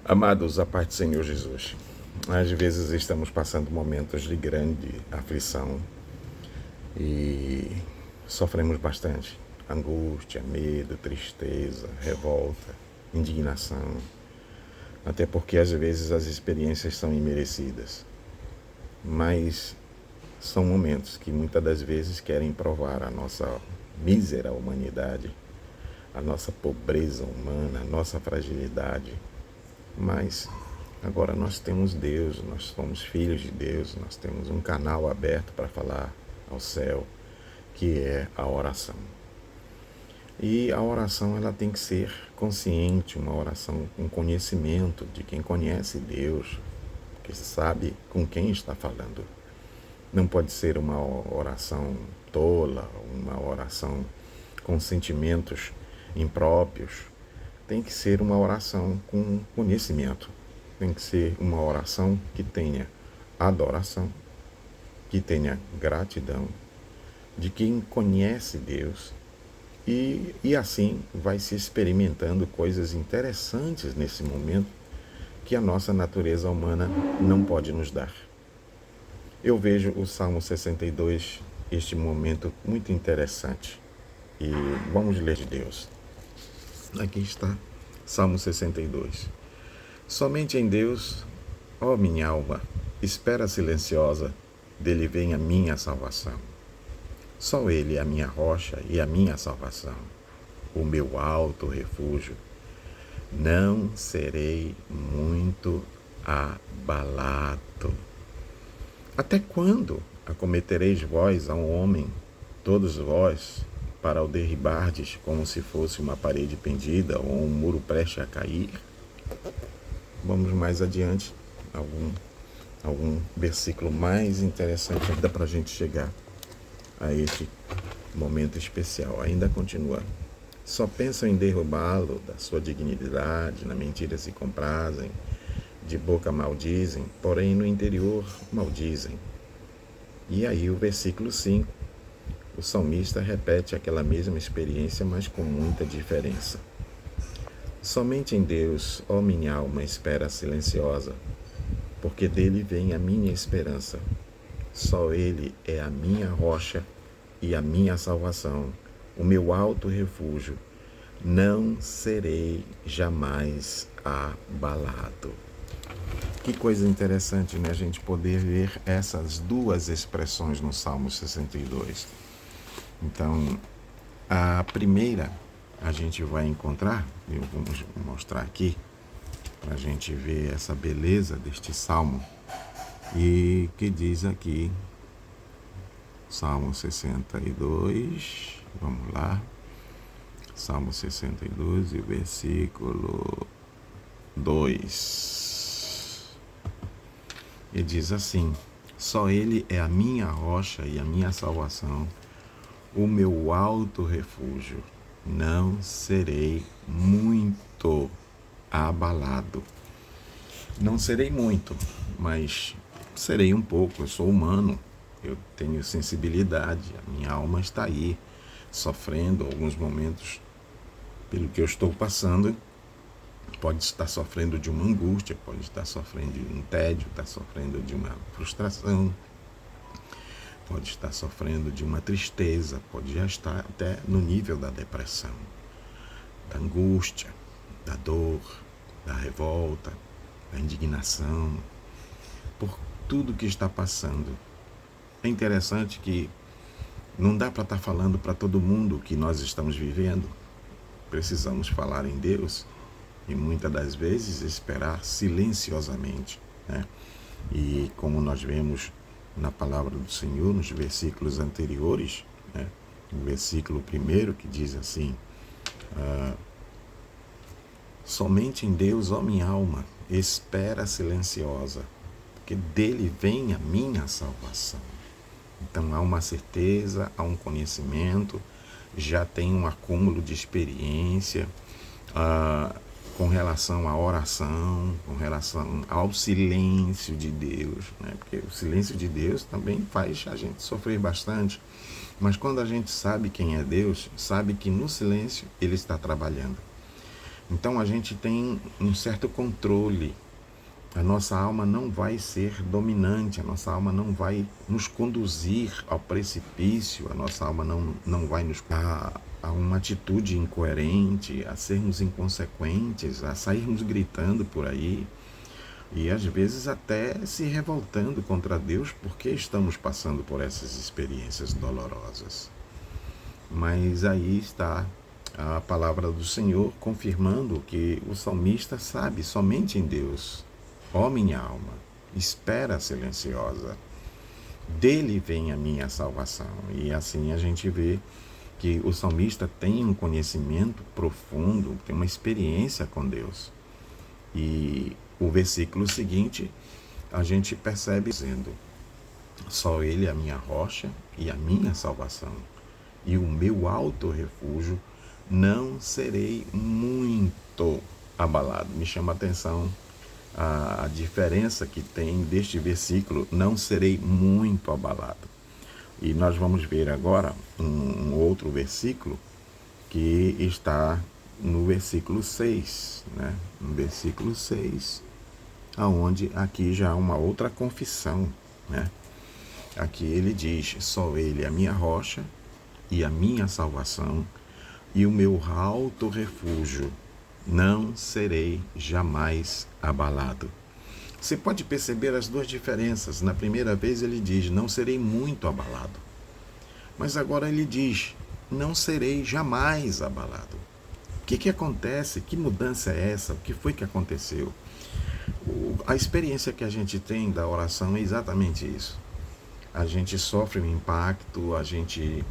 Amados, a paz do Senhor Jesus. Às vezes estamos passando momentos de grande aflição e sofremos bastante. Angústia, medo, tristeza, revolta, indignação. Até porque às vezes as experiências são imerecidas. Mas são momentos que muitas das vezes querem provar a nossa mísera humanidade, a nossa pobreza humana, a nossa fragilidade. Mas agora nós temos Deus, nós somos filhos de Deus, nós temos um canal aberto para falar ao céu, que é a oração. E a oração ela tem que ser consciente, uma oração com conhecimento de quem conhece Deus, que sabe com quem está falando. Não pode ser uma oração tola, uma oração com sentimentos impróprios. Tem que ser uma oração com conhecimento. Tem que ser uma oração que tenha adoração, que tenha gratidão de quem conhece Deus e assim vai se experimentando coisas interessantes nesse momento que a nossa natureza humana não pode nos dar. Eu vejo o Salmo 62, este momento muito interessante. E vamos ler de Deus. Aqui está, Salmo 62. Somente em Deus, ó minha alma, espera silenciosa, dele vem a minha salvação. Só Ele é a minha rocha e a minha salvação, o meu alto refúgio. Não serei muito abalado. Até quando acometereis vós a um homem, todos vós, para o derribardes como se fosse uma parede pendida ou um muro prestes a cair? Vamos mais adiante, algum versículo mais interessante ainda para a gente chegar a este momento especial. Ainda continua. Só pensam em derrubá-lo da sua dignidade, na mentira se comprazem, de boca maldizem, porém no interior maldizem. E aí o versículo 5. O salmista repete aquela mesma experiência, mas com muita diferença. Somente em Deus, ó minha alma, espera silenciosa, porque dele vem a minha esperança. Só Ele é a minha rocha e a minha salvação, o meu alto refúgio. Não serei jamais abalado. Que coisa interessante, né? A gente poder ver essas duas expressões no Salmo 62. Então, a primeira a gente vai encontrar, eu vou mostrar aqui, para a gente ver essa beleza deste salmo, e que diz aqui, Salmo 62, vamos lá, Salmo 62, e versículo 2. E diz assim: só Ele é a minha rocha e a minha salvação, o meu alto refúgio, não serei muito abalado. Não serei muito, mas serei um pouco. Eu sou humano, eu tenho sensibilidade, a minha alma está aí, sofrendo alguns momentos pelo que eu estou passando. Pode estar sofrendo de uma angústia, pode estar sofrendo de um tédio, está sofrendo de uma frustração, pode estar sofrendo de uma tristeza, pode já estar até no nível da depressão, da angústia, da dor, da revolta, da indignação, por tudo que está passando. É interessante que não dá para estar falando para todo mundo o que nós estamos vivendo. Precisamos falar em Deus e muitas das vezes esperar silenciosamente, né? E como nós vemos na palavra do Senhor, nos versículos anteriores, né? No versículo 1 que diz assim: somente em Deus, ó minha alma, espera silenciosa, porque dele vem a minha salvação. Então há uma certeza, há um conhecimento, já tem um acúmulo de experiência com relação à oração, com relação ao silêncio de Deus, né? Porque o silêncio de Deus também faz a gente sofrer bastante, mas quando a gente sabe quem é Deus, sabe que no silêncio Ele está trabalhando. Então a gente tem um certo controle. A nossa alma não vai ser dominante, a nossa alma não vai nos conduzir ao precipício, a nossa alma não vai nos a uma atitude incoerente, a sermos inconsequentes, a sairmos gritando por aí e às vezes até se revoltando contra Deus porque estamos passando por essas experiências dolorosas. Mas aí está a palavra do Senhor confirmando que o salmista sabe somente em Deus. Ó minha alma, espera silenciosa, dele vem a minha salvação. E assim a gente vê que o salmista tem um conhecimento profundo, tem uma experiência com Deus. E o versículo seguinte a gente percebe dizendo: só ele é a minha rocha e a minha salvação, e o meu alto refúgio, não serei muito abalado. Me chama a atenção a diferença que tem deste versículo, não serei muito abalado. E nós vamos ver agora um outro versículo que está no versículo 6, né? No versículo 6, aonde aqui já há uma outra confissão, né? Aqui ele diz: só ele é a minha rocha e a minha salvação e o meu alto refúgio, não serei jamais abalado. Você pode perceber as duas diferenças. Na primeira vez ele diz: não serei muito abalado. Mas agora ele diz: não serei jamais abalado. O que acontece? Que mudança é essa? O que foi que aconteceu? A experiência que a gente tem da oração é exatamente isso. A gente sofre um impacto, a gente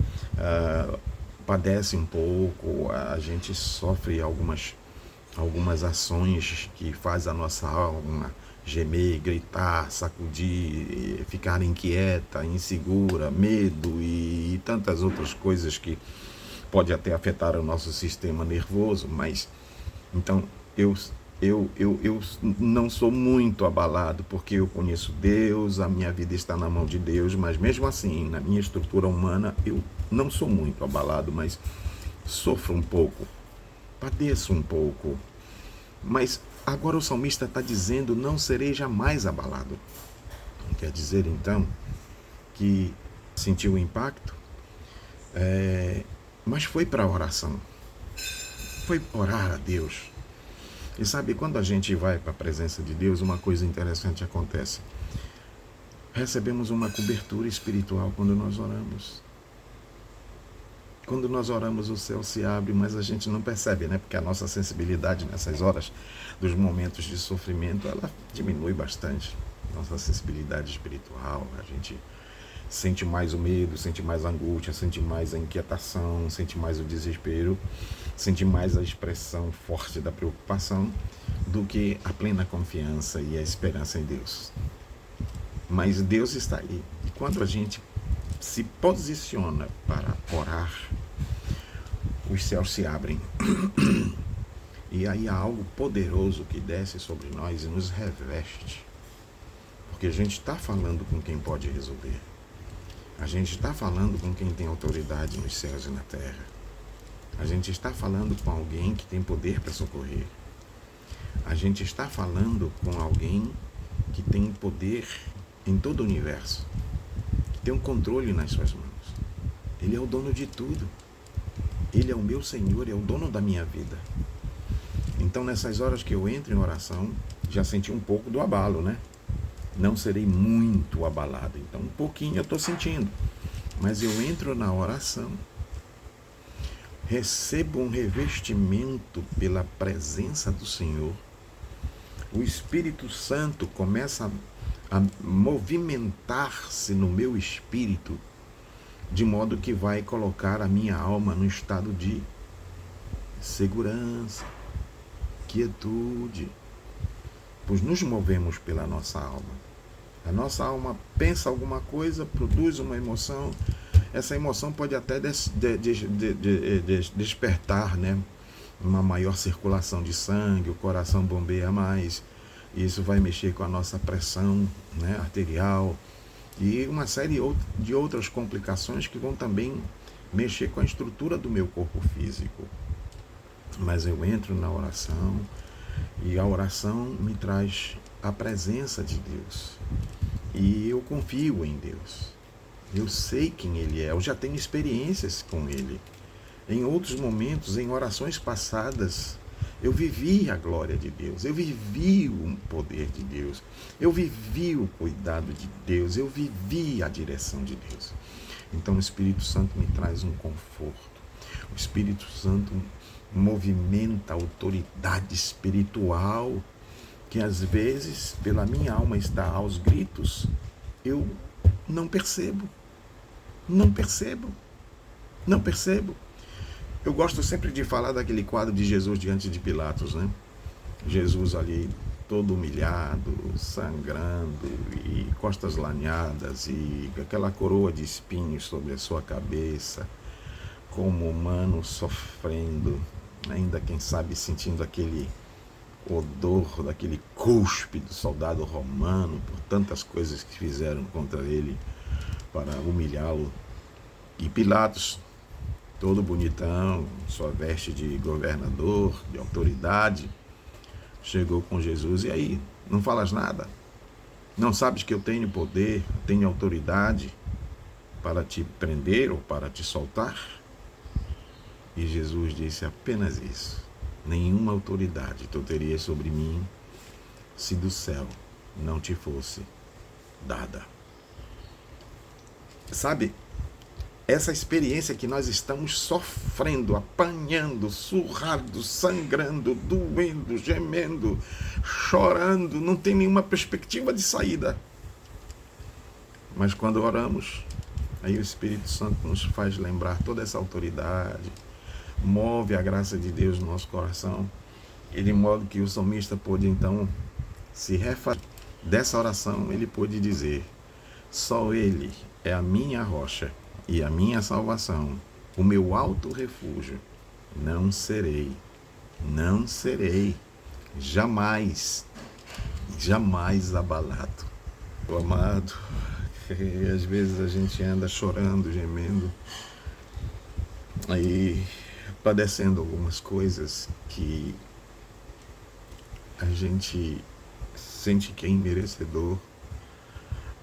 padece um pouco, a gente sofre algumas ações que faz a nossa alma gemer, gritar, sacudir, ficar inquieta, insegura, medo e tantas outras coisas que pode até afetar o nosso sistema nervoso. Mas então eu não sou muito abalado porque eu conheço Deus, a minha vida está na mão de Deus, mas mesmo assim, na minha estrutura humana, eu não sou muito abalado, mas sofro um pouco, padeço um pouco. Mas agora o salmista está dizendo: não serei jamais abalado. Quer dizer então que sentiu o impacto, mas foi para a oração, foi orar a Deus. E sabe, quando a gente vai para a presença de Deus, uma coisa interessante acontece. Recebemos uma cobertura espiritual quando nós oramos. Quando nós oramos, o céu se abre, mas a gente não percebe, né? Porque a nossa sensibilidade nessas horas dos momentos de sofrimento, ela diminui bastante. Nossa sensibilidade espiritual, a gente sente mais o medo, sente mais a angústia, sente mais a inquietação, sente mais o desespero, sente mais a expressão forte da preocupação do que a plena confiança e a esperança em Deus. Mas Deus está aí. E quando a gente se posiciona para orar, os céus se abrem. E aí há algo poderoso que desce sobre nós e nos reveste. Porque a gente está falando com quem pode resolver. A gente está falando com quem tem autoridade nos céus e na terra. A gente está falando com alguém que tem poder para socorrer. A gente está falando com alguém que tem poder em todo o universo, que tem um controle nas suas mãos. Ele é o dono de tudo. Ele é o meu Senhor, é o dono da minha vida. Então, nessas horas que eu entro em oração, já senti um pouco do abalo, né? Não serei muito abalado. Então, um pouquinho eu estou sentindo. Mas eu entro na oração, recebo um revestimento pela presença do Senhor. O Espírito Santo começa a movimentar-se no meu espírito, de modo que vai colocar a minha alma no estado de segurança, quietude, pois nos movemos pela nossa alma. A nossa alma pensa alguma coisa, produz uma emoção. Essa emoção pode até despertar, né, uma maior circulação de sangue, o coração bombeia mais, isso vai mexer com a nossa pressão, né, arterial e uma série de outras complicações que vão também mexer com a estrutura do meu corpo físico. Mas eu entro na oração e a oração me traz a presença de Deus. E eu confio em Deus. Eu sei quem Ele é, eu já tenho experiências com Ele. Em outros momentos, em orações passadas, eu vivi a glória de Deus, eu vivi o poder de Deus, eu vivi o cuidado de Deus, eu vivi a direção de Deus. Então o Espírito Santo me traz um conforto. O Espírito Santo movimenta a autoridade espiritual que às vezes, pela minha alma está aos gritos, eu não percebo. Não percebo. Não percebo. Eu gosto sempre de falar daquele quadro de Jesus diante de Pilatos, né? Jesus ali todo humilhado, sangrando e costas lanhadas e aquela coroa de espinhos sobre a sua cabeça, como humano sofrendo, ainda quem sabe sentindo aquele odor daquele cuspe do soldado romano por tantas coisas que fizeram contra ele para humilhá-lo. E Pilatos, todo bonitão, sua veste de governador, de autoridade, chegou com Jesus. E aí, não falas nada? Não sabes que eu tenho poder, tenho autoridade para te prender ou para te soltar? E Jesus disse apenas isso: nenhuma autoridade tu terias sobre mim se do céu não te fosse dada. Sabe, essa experiência que nós estamos sofrendo, apanhando, surrado, sangrando, doendo, gemendo, chorando, não tem nenhuma perspectiva de saída. Mas quando oramos, aí o Espírito Santo nos faz lembrar toda essa autoridade, move a graça de Deus no nosso coração, e de modo que o salmista pôde então se refazer dessa oração, ele pôde dizer: só Ele é a minha rocha e a minha salvação, o meu alto refúgio, não serei, jamais, jamais abalado. O amado, às vezes a gente anda chorando, gemendo, aí padecendo algumas coisas que a gente sente que é imerecedor,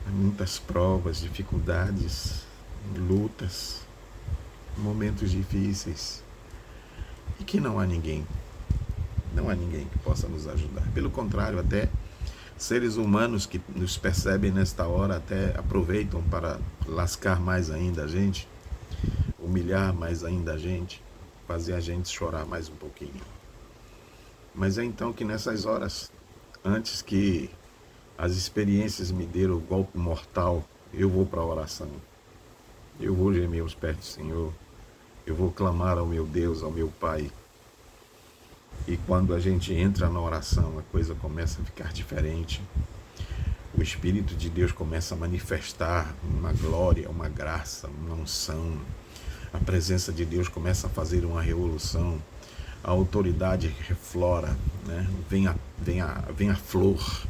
muitas provas, dificuldades, lutas, momentos difíceis, e que não há ninguém que possa nos ajudar. Pelo contrário, até seres humanos que nos percebem nesta hora até aproveitam para lascar mais ainda a gente, humilhar mais ainda a gente, fazer a gente chorar mais um pouquinho. Mas é então que nessas horas, antes que as experiências me deram o golpe mortal, eu vou para a oração. Eu vou gemer aos pés do Senhor. Eu vou clamar ao meu Deus, ao meu Pai. E quando a gente entra na oração, a coisa começa a ficar diferente. O Espírito de Deus começa a manifestar uma glória, uma graça, uma unção. A presença de Deus começa a fazer uma revolução. A autoridade reflora, né? Vem a flor.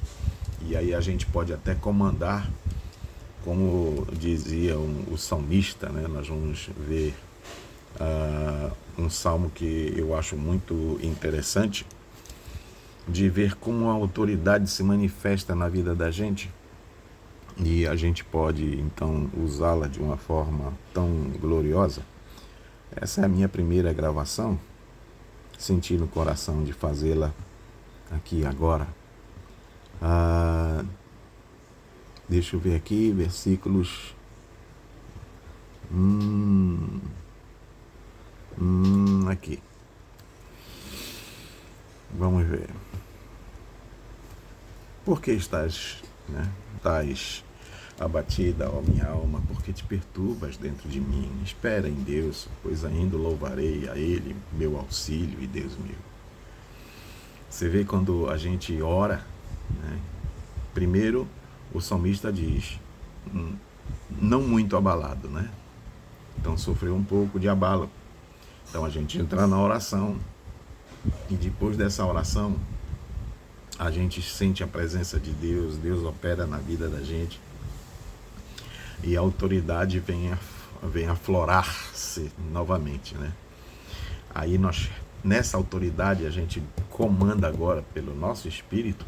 E aí a gente pode até comandar, como dizia o salmista, né? Nós vamos ver um salmo que eu acho muito interessante, de ver como a autoridade se manifesta na vida da gente, e a gente pode então usá-la de uma forma tão gloriosa. Essa é a minha primeira gravação, senti no coração de fazê-la aqui agora. Deixa eu ver aqui, versículos. Aqui. Vamos ver. Por que estás abatida, ó minha alma? Porque te perturbas dentro de mim? Espera em Deus, pois ainda louvarei a Ele, meu auxílio e Deus meu. Você vê quando a gente ora, né? Primeiro, o salmista diz, não muito abalado, né? Então sofreu um pouco de abalo. Então a gente entra na oração, e depois dessa oração, a gente sente a presença de Deus, Deus opera na vida da gente, e a autoridade vem aflorar-se novamente, né? Aí nós nessa autoridade, a gente comanda agora pelo nosso espírito,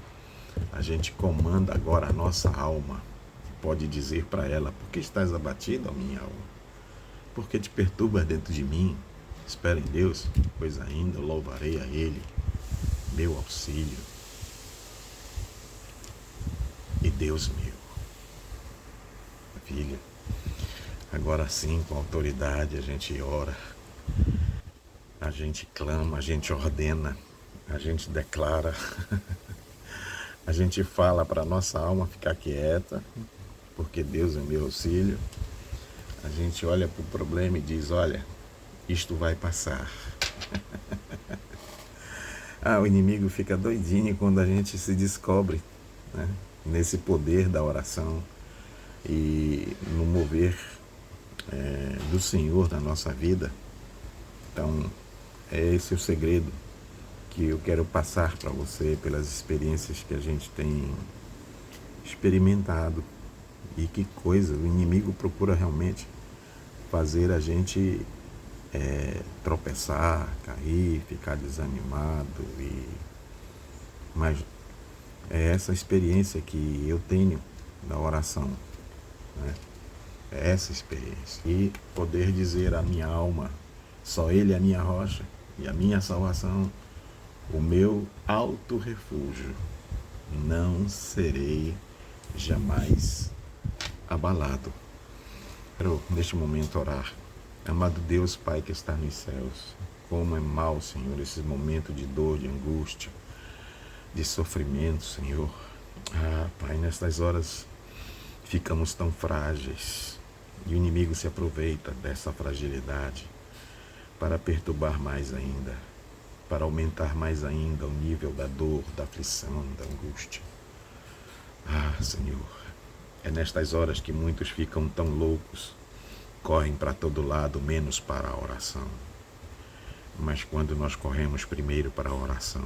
a gente comanda agora a nossa alma. Pode dizer para ela: por que estás abatida, ó minha alma? Por que te perturbas dentro de mim? Espera em Deus, pois ainda louvarei a Ele, meu auxílio e Deus meu. Filha, agora sim, com autoridade, a gente ora, a gente clama, a gente ordena, a gente declara, a gente fala para a nossa alma ficar quieta, porque Deus é meu auxílio. A gente olha para o problema e diz: olha, isto vai passar. O inimigo fica doidinho quando a gente se descobre, né, nesse poder da oração e no mover do Senhor na nossa vida. Então, é esse o segredo que eu quero passar para você, pelas experiências que a gente tem experimentado. E que coisa, o inimigo procura realmente fazer a gente tropeçar, cair, ficar desanimado. Mas é essa experiência que eu tenho da oração, né? É essa experiência. E poder dizer à minha alma: só Ele é a minha rocha e a minha salvação, o meu alto refúgio. Não serei jamais abalado. Quero, neste momento, orar. Amado Deus, Pai que está nos céus, como é mal, Senhor, esse momento de dor, de angústia, de sofrimento, Senhor. Pai, nestas horas ficamos tão frágeis e o inimigo se aproveita dessa fragilidade para perturbar mais ainda, para aumentar mais ainda o nível da dor, da aflição, da angústia. Senhor, é nestas horas que muitos ficam tão loucos, correm para todo lado, menos para a oração. Mas quando nós corremos primeiro para a oração,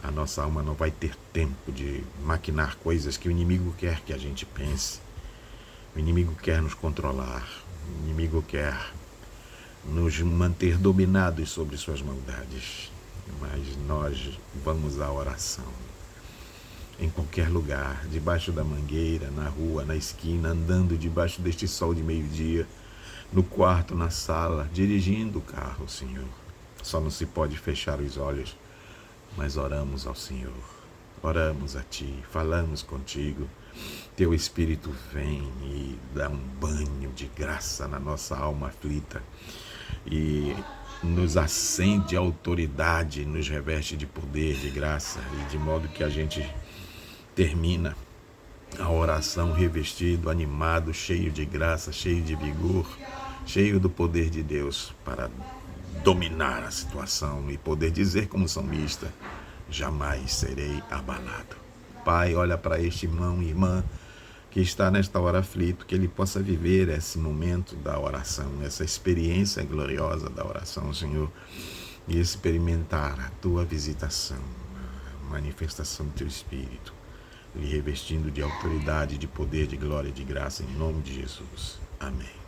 a nossa alma não vai ter tempo de maquinar coisas que o inimigo quer que a gente pense. O inimigo quer nos controlar, o inimigo quer nos manter dominados sobre suas maldades. Mas nós vamos à oração. Em qualquer lugar, debaixo da mangueira, na rua, na esquina, andando debaixo deste sol de meio-dia, no quarto, na sala, dirigindo o carro, Senhor. Só não se pode fechar os olhos, mas oramos ao Senhor. Oramos a Ti, falamos contigo. Teu Espírito vem e dá um banho de graça na nossa alma aflita e nos acende a autoridade, nos reveste de poder, de graça, e de modo que a gente termina a oração revestido, animado, cheio de graça, cheio de vigor, cheio do poder de Deus para dominar a situação e poder dizer como salmista: jamais serei abalado. Pai, olha para este irmão e irmã que está nesta hora aflito, que ele possa viver esse momento da oração, essa experiência gloriosa da oração, Senhor, e experimentar a Tua visitação, a manifestação do Teu Espírito, lhe revestindo de autoridade, de poder, de glória e de graça, em nome de Jesus. Amém.